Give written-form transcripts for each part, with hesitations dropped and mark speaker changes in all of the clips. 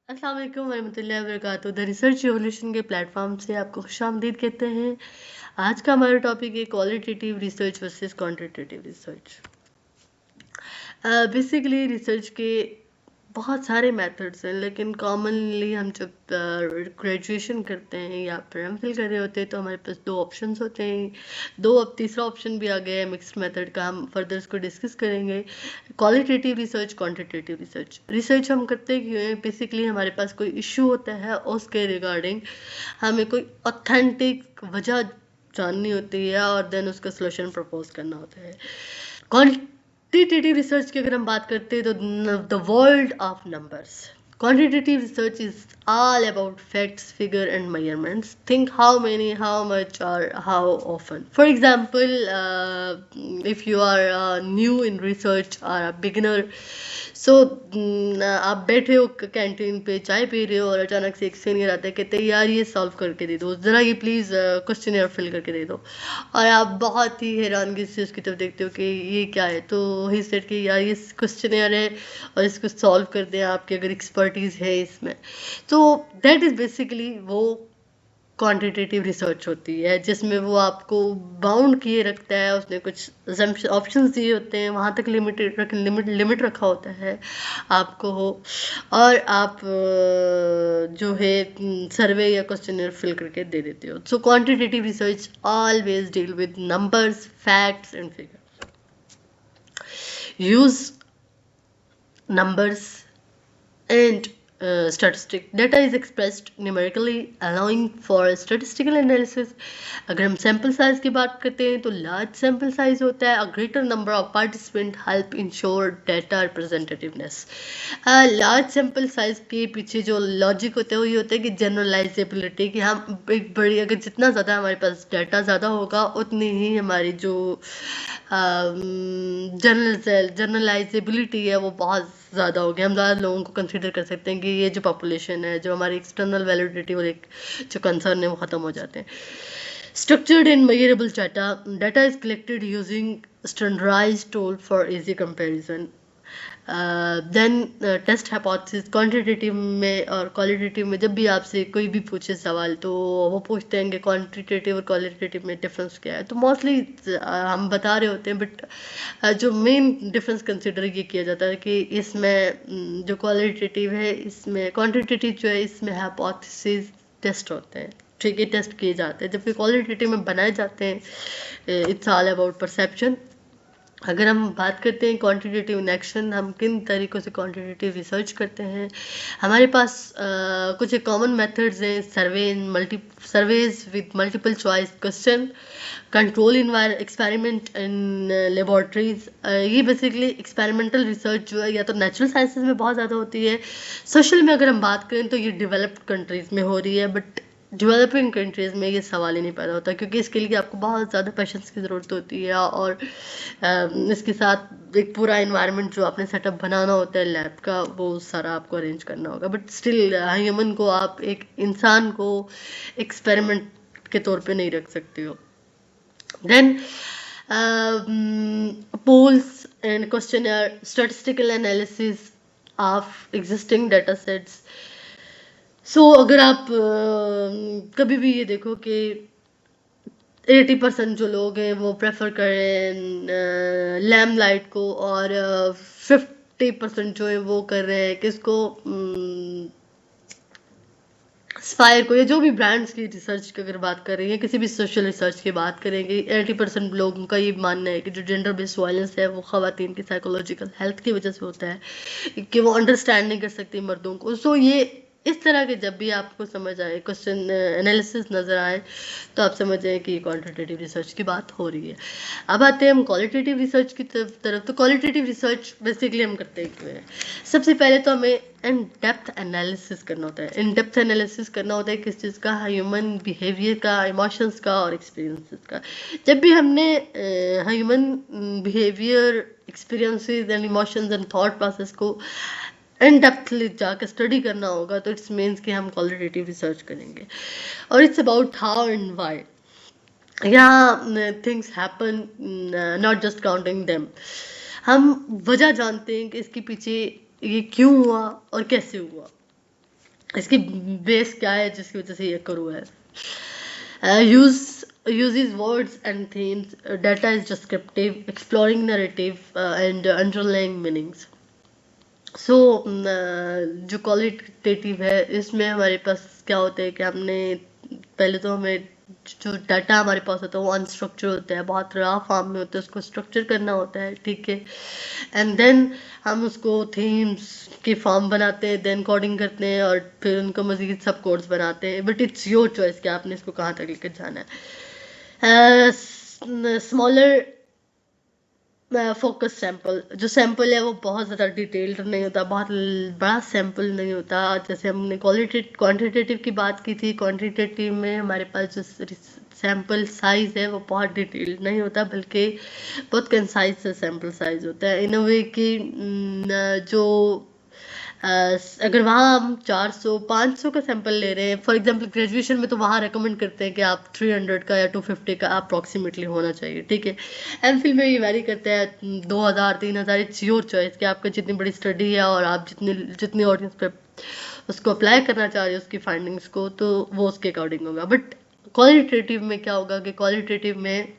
Speaker 1: अस्सलाम वालेकुम वरहमतुल्लाहि वबरकातुहू। द रिसर्च रिवॉल्यूशन के प्लेटफॉर्म से आपको खुशामदीद कहते हैं। आज का हमारा टॉपिक है qualitative research versus quantitative research. Basically research के बहुत सारे मेथड्स हैं, लेकिन कॉमनली हम जब ग्रेजुएशन करते हैं या फिर एमफिल कर रहे होते हैं तो हमारे पास दो ऑप्शंस होते हैं। अब तीसरा ऑप्शन भी आ गया है मिक्स्ड मेथड का। हम फर्दर इसको डिस्कस करेंगे। Qualitative research, quantitative research. Research हम करते क्यों हैं? बेसिकली हमारे पास कोई इशू होता है, उसके रिगार्डिंग हमें कोई ऑथेंटिक वजह जाननी होती है और देन उसका सोल्यूशन प्रपोज करना होता है। क्वांटिटेटिव रिसर्च की अगर हम बात करते हैं तो the world of numbers. Quantitative research is all about facts, figure, and measurements. Think how many, how much, or how often. For example, if you are new in research or a beginner, so आप बैठे हो canteen पे चाय P रहे हो और अचानक से एक सीनियर आता है, कहते हैं यार ये सॉल्व करके दे दो, ज़रा ये प्लीज़ क्वेश्चन फिल करके दे दो। और आप बहुत ही हैरानगी से उसकी तरफ देखते हो कि ये क्या है। तो ही सेड कि यार ये क्वेश्चन है और इसको सॉल्व कर दें, आपकी अगर एक्सपर्टीज़ है इसमें। तो दैट इज़ बेसिकली वो क्वांटिटेटिव रिसर्च होती है, जिसमें वो आपको बाउंड किए रखता है। उसने कुछ ऑप्शंस दिए होते हैं, वहाँ तक लिमिट रखा होता है आपको हो, और आप जो है सर्वे या क्वेश्चनर फिल करके दे देते हो। So quantitative research always deal with numbers, facts and figures. Use numbers and statistic data is expressed numerically allowing for statistical analysis. अगर हम सैम्पल साइज की बात करते हैं तो लार्ज सैम्पल साइज होता है। A greater number of participant help ensure data representativeness. Large sample size के पीछे जो लॉजिक होता है वो ये होता है कि जनरलाइजेबिलिटी, कि हम एक बड़ी, अगर जितना ज़्यादा हमारे पास डाटा ज़्यादा होगा उतनी ही हमारी जो जनरलाइजेबिलिटी है वो बहुत ज़्यादा होगी। हम ज़्यादा लोगों को कंसिडर कर सकते हैं कि ये जो पॉपुलेशन है, जो हमारी एक्सटर्नल वैलिडिटी और एक जो कंसर्न है वो ख़त्म हो जाते हैं। Structured and measurable data. Data is collected using standardized tool for easy comparison. Then test hypothesis. Quantitative में और क्वालिटेटिव में जब भी आपसे कोई भी पूछे सवाल तो वो पूछते हैं कि क्वांटिटेटिव और क्वालिटेटिव में डिफरेंस क्या है। तो मोस्टली हम बता रहे होते हैं, बट जो मेन डिफरेंस कंसिडर ये किया जाता है कि इसमें जो क्वालिटेटिव है, इसमें क्वांटिटेटिव जो है इसमें हाइपोथेसिस टेस्ट होते हैं, ठीक है, टेस्ट किए जाते हैं, जबकि क्वालिटेटिव में बनाए जाते हैं। It's all about perception. अगर हम बात करते हैं क्वांटिटेटिव इन एक्शन, हम किन तरीक़ों से क्वांटिटेटिव रिसर्च करते हैं। हमारे पास कुछ कॉमन मेथड्स हैं। Surveys with multiple choice question, control experiment in laboratories. ये बेसिकली एक्सपेरिमेंटल रिसर्च जो है या तो नेचुरल साइंसेज में बहुत ज़्यादा होती है। सोशल में अगर हम बात करें तो ये डेवलप्ड कंट्रीज़ में हो रही है, बट डेवलपिंग कंट्रीज़ में ये सवाल ही नहीं पैदा होता, क्योंकि इसके लिए आपको बहुत ज़्यादा पेशेंस की ज़रूरत होती है और इसके साथ एक पूरा इन्वायरमेंट जो आपने सेटअप बनाना होता है लैब का, वो सारा आपको अरेंज करना होगा। बट स्टिल ह्यूमन को आप एक इंसान को एक्सपेरिमेंट के तौर पे नहीं रख सकते हो। Then polls and questionnaire, statistical analysis of existing data sets. So अगर आप कभी भी ये देखो कि 80% जो लोग हैं वो प्रेफर करें लैम्प लाइट को, और 50% जो है वो कर रहे हैं किसको, स्पायर को, या जो भी ब्रांड्स की रिसर्च की अगर बात कर रही है, किसी भी सोशल रिसर्च की बात करेंगे। 80% लोगों का ये मानना है कि जो जेंडर बेस्ड वायलेंस है वो ख़वातीन की साइकोलॉजिकल हेल्थ की वजह से होता है, कि वो अंडरस्टैंड नहीं कर सकती मर्दों को। सो ये इस तरह के जब भी आपको समझ आए, क्वेश्चन एनालिसिस नज़र आए, तो आप समझ जाएं कि क्वांटिटेटिव रिसर्च की बात हो रही है। अब आते हैं हम क्वालिटेटिव रिसर्च की तरफ। तो क्वालिटेटिव रिसर्च बेसिकली हम करते हैं, सबसे पहले तो हमें इन डेप्थ एनालिसिस करना होता है। इन डेप्थ एनालिसिस करना होता है किस चीज़ का? ह्यूमन बिहेवियर का, इमोशंस का और एक्सपीरियंसेस का। जब भी हमने human behaviour, experiences and emotions and thought process को इन डेप्थ जाकर स्टडी करना होगा, तो इट्स मीन्स कि हम क्वालिटेटिव रिसर्च करेंगे। और it's about how and why. यहाँ things happen, not just counting them. हम वजह जानते हैं कि इसके पीछे ये क्यों हुआ और कैसे हुआ। इसकी बेस क्या है जिसकी वजह से ये करूँ है। uses words and themes, data is descriptive, exploring narrative and underlying meanings. सो जो क्वालिटेटिव है इसमें हमारे पास क्या होता है कि हमने पहले तो हमें जो डाटा हमारे पास होता है वो अनस्ट्रक्चर होता है, बहुत रहा फॉर्म में होता है, उसको स्ट्रक्चर करना होता है, ठीक है। एंड देन हम उसको थीम्स के फॉर्म बनाते हैं, देन कोडिंग करते हैं और फिर उनको मजीद सब कोड्स बनाते हैं। बट इट्स योर चॉइस कि आपने इसको कहाँ तक लेकर जाना है। स्मॉलर फोकस सैंपल, जो सैंपल है वो बहुत ज़्यादा डिटेल्ड नहीं होता, बहुत बड़ा सैंपल नहीं होता। जैसे हमने क्वांटिटेटिव की बात की थी, क्वांटिटेटिव में हमारे पास जो सैंपल साइज है वो बहुत डिटेल्ड नहीं होता, बल्कि बहुत कंसाइज सा सैंपल साइज होता है। इन अ वे कि जो अगर वहाँ हम 400-500 का सैंपल ले रहे हैं फॉर एग्जांपल ग्रेजुएशन में, तो वहाँ रेकमेंड करते हैं कि आप 300 का या 250 का अप्रॉक्सीमेटली होना चाहिए, ठीक है। एमफिल में ये वैरी करता है 2000-3000, इट्स योर चॉइस कि आपका जितनी बड़ी स्टडी है और आप जितनी ऑडियंस पे उसको अप्लाई करना चाह रहे हो उसकी फाइंडिंग्स को, तो वो उसके अकॉर्डिंग होगा। बट क्वालिटेटिव में क्या होगा कि क्वालिटेटिव में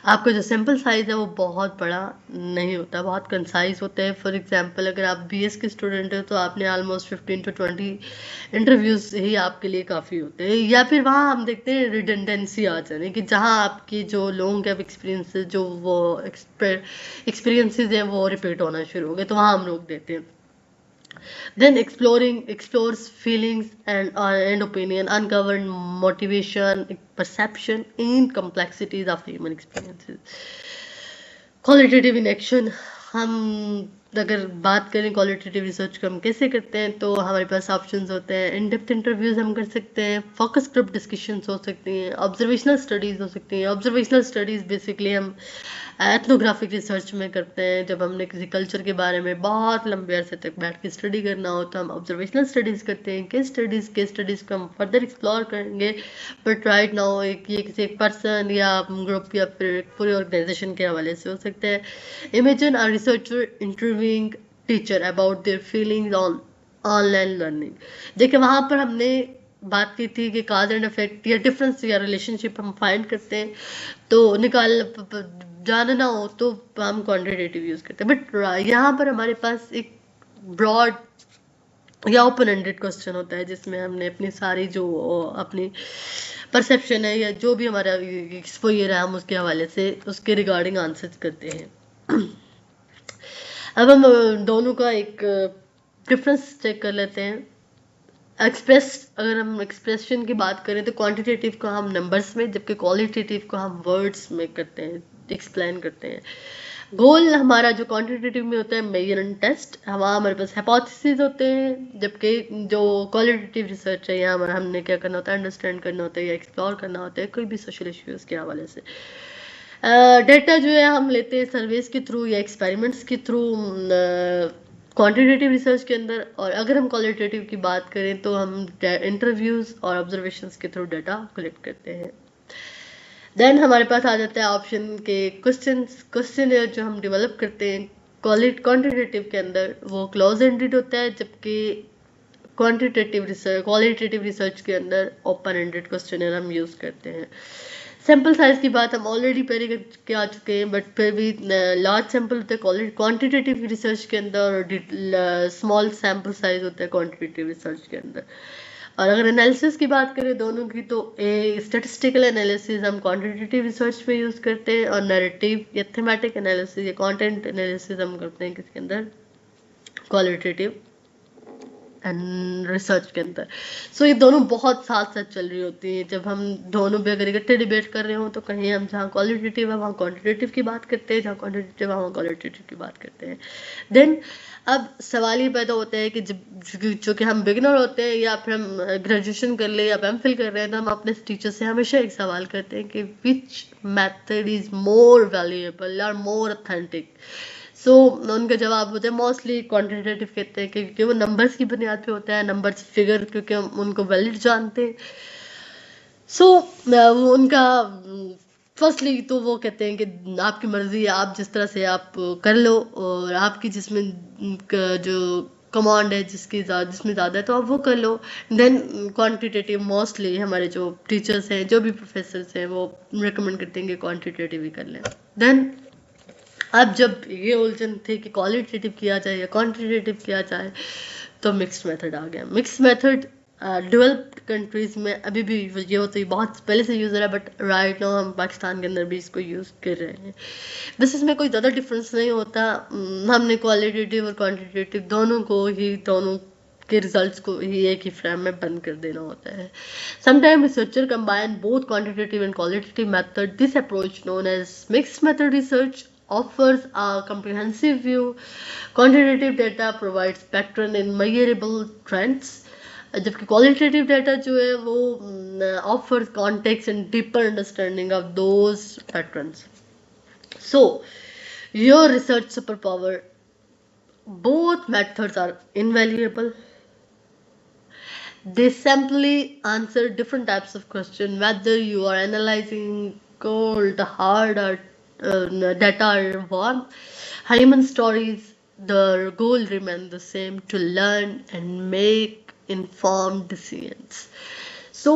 Speaker 1: आपका जो सैंपल साइज है वो बहुत बड़ा नहीं होता, बहुत कंसाइज होता है। फॉर एग्जांपल अगर आप बीएस के स्टूडेंट हो तो आपने ऑलमोस्ट 15 to 20 इंटरव्यूज ही आपके लिए काफ़ी होते हैं। या फिर वहाँ हम देखते हैं रिडंडेंसी आ जाने कि जहाँ आपकी जो लॉन्ग गैप एक्सपीरियंस जो वो एक्सपीरियंसेस हैं वो रिपीट होना शुरू हो गए, तो वहाँ हम रोक देते हैं। Then explores feelings and opinion, uncover motivation, perception, and complexities of human experiences. Qualitative in action, हम अगर बात करें क्वालिटेटिव रिसर्च को हम कैसे करते हैं, तो हमारे पास ऑप्शंस होते हैं। इन डेप्थ इंटरव्यूज हम कर सकते हैं, फोकस ग्रुप डिस्कशंस हो सकती हैं, ऑब्जर्वेशनल स्टडीज़ हो सकती हैं। ऑब्जर्वेशनल स्टडीज़ बेसिकली हम एथनोग्राफिक रिसर्च में करते हैं। जब हमने किसी कल्चर के बारे में बहुत लंबे अरसे तक बैठ के स्टडी करना हो तो हम ऑब्जर्वेशनल स्टडीज़ करते हैं। केस स्टडीज़ को हम फर्दर एक्सप्लोर करेंगे, बट राइट नाउ ये किसी एक पर्सन या ग्रुप या फिर पूरे ऑर्गेनाइजेशन के हवाले से हो सकता है। Imagine a researcher interviewing teacher about their feelings on online learning. देखिए वहाँ पर हमने बात की थी कि काज एंड इफेक्ट या डिफरेंस या रिलेशनशिप हम फाइंड करते हैं, तो जानना हो तो हम क्वांटिटेटिव यूज करते हैं। बट यहाँ पर हमारे पास एक ब्रॉड या ओपन एंडेड क्वेश्चन होता है जिसमें हमने अपनी सारी जो अपनी परसेप्शन है या जो भी हमारा एक्सपोजर है हम उसके हवाले से उसके रिगार्डिंग आंसर करते हैं। अब हम दोनों का एक डिफरेंस चेक कर लेते हैं। अगर हम एक्सप्रेशन की बात करें तो क्वांटिटेटिव को हम नंबर्स में, जबकि क्वालिटेटिव को हम वर्ड्स में करते हैं, एक्सप्लेन करते हैं। गोल हमारा जो क्वांटिटेटिव में होता है मेजर एंड टेस्ट, वहाँ हमारे पास हाइपोथेसिस होते हैं, जबकि जो क्वालिटेटिव रिसर्च है यहाँ हमने क्या करना होता है, अंडरस्टैंड करना होता है या एक्सप्लोर करना होता है कोई भी सोशल इश्यूज के हवाले से। डेटा जो है हम लेते हैं सर्वेस के थ्रू या एक्सपेरिमेंट्स के थ्रू क्वांटिटेटिव रिसर्च के अंदर। और अगर हम क्वालिटेटिव की बात करें तो हम इंटरव्यूज और ऑब्जर्वेशंस के थ्रू डाटा कलेक्ट करते हैं। देन हमारे पास आ जाता है ऑप्शन के क्वेश्चन जो हम डेवलप करते हैं क्वांटिटेटिव के अंदर, वो क्लोज एंडेड होता है, जबकि क्वालिटेटिव रिसर्च के अंदर ओपन एंडेड क्वेश्चन हम यूज करते हैं। सैम्पल साइज की बात हम ऑलरेडी पहले करके आ चुके हैं, बट फिर भी लार्ज सैम्पल होता है क्वांटिटेटिव रिसर्च के अंदर और स्मॉल सैम्पल साइज होता है क्वांटिटेटिव रिसर्च के अंदर। और अगर एनालिसिस की बात करें दोनों की, तो स्टैटिस्टिकल एनालिसिस हम क्वांटिटेटिव रिसर्च में यूज़ करते हैं और नैरेटिव या थीमेटिक एनालिसिस या कंटेंट एनालिसिस हम करते हैं किसके अंदर, क्वालिटेटिव एंड रिसर्च के अंदर। सो ये दोनों बहुत साथ साथ चल रही होती हैं। जब हम दोनों पे अगर इकट्ठे डिबेट कर रहे हो तो कहीं हम जहाँ क्वालिटेटिव है वहाँ क्वांटिटेटिव की बात करते हैं, जहाँ क्वांटिटेटिव है वहाँ क्वालिटेटिव की बात करते हैं। देन अब सवाल ये पैदा होता है कि जब जो कि हम बिगिनर होते हैं या फिर हम ग्रेजुएशन कर ले या एमफिल कर रहे हैं, तो हम अपने टीचर से हमेशा एक सवाल करते हैं कि which method is more valuable और मोर ऑथेंटिक। सो उनका जवाब होता है मोस्टली क्वांटिटेटिव कहते हैं, क्योंकि वो नंबर्स की बुनियाद पे होता है, नंबर्स फिगर, क्योंकि हम उनको वैलिड जानते हैं। सो वो उनका फर्स्टली तो वो कहते हैं कि आपकी मर्जी है, आप जिस तरह से आप कर लो, और आपकी जिसमें जो कमांड है जिसमें ज़्यादा है तो आप वो कर लो। देन क्वांटिटेटिव मोस्टली हमारे जो टीचर्स हैं, जो भी प्रोफेसर्स हैं, वो रिकमेंड करते हैं कि क्वांटिटेटिव ही कर लें। देन अब जब ये उलझन थी कि क्वालिटेटिव किया जाए या क्वांटिटेटिव किया जाए, तो मिक्स्ड मेथड आ गया। मिक्स्ड मेथड डेवलप्ड कंट्रीज़ में अभी भी ये होता है, बहुत पहले से यूज़ हो रहा है, बट राइट नाउ हम पाकिस्तान के अंदर भी इसको यूज़ कर रहे हैं। बस इसमें कोई ज़्यादा डिफरेंस नहीं होता। हमने क्वालिटेटिव और क्वांटिटेटिव दोनों के रिजल्ट्स को ही एक ही फ्रेम में बंद कर देना होता है। Sometime researcher combine both quantitative and qualitative method. This approach known as mixed method research offers a comprehensive view. Quantitative data provides pattern and measurable trends, जबकि क्वालिटेटिव डाटा जो है वो offers context and deeper understanding of those patterns. So your research super power, both methods are invaluable. They simply answer different types of question, whether you are analyzing cold, hard, or data or warm human stories. The goal remains the same: to learn and make informed decisions. So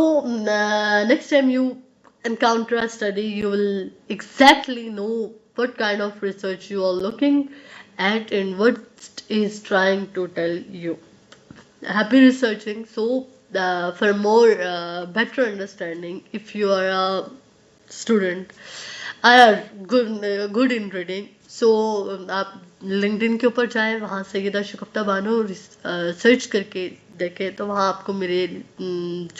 Speaker 1: next time you encounter a study, you will exactly know what kind of research you are looking at and what is trying to tell you. Happy researching. So for more better understanding, if you are a student are good in reading, so आप LinkedIn के ऊपर जाएं, वहाँ सैयदा शगुफ्ता Bano search करके देखें, तो वहाँ आपको मेरे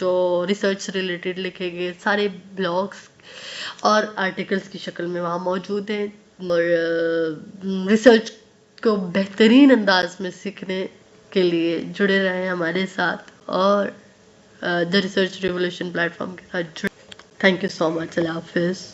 Speaker 1: जो रिसर्च से रिलेटेड लिखे गए सारे ब्लॉग्स और आर्टिकल्स की शक्ल में वहाँ मौजूद हैं। और रिसर्च को बेहतरीन अंदाज में सीखने के लिए जुड़े रहें हमारे साथ और द रिसर्च रिवोल्यूशन प्लेटफॉर्म के साथ जुड़े। Thank you so much. अल्लाह हाफिज़।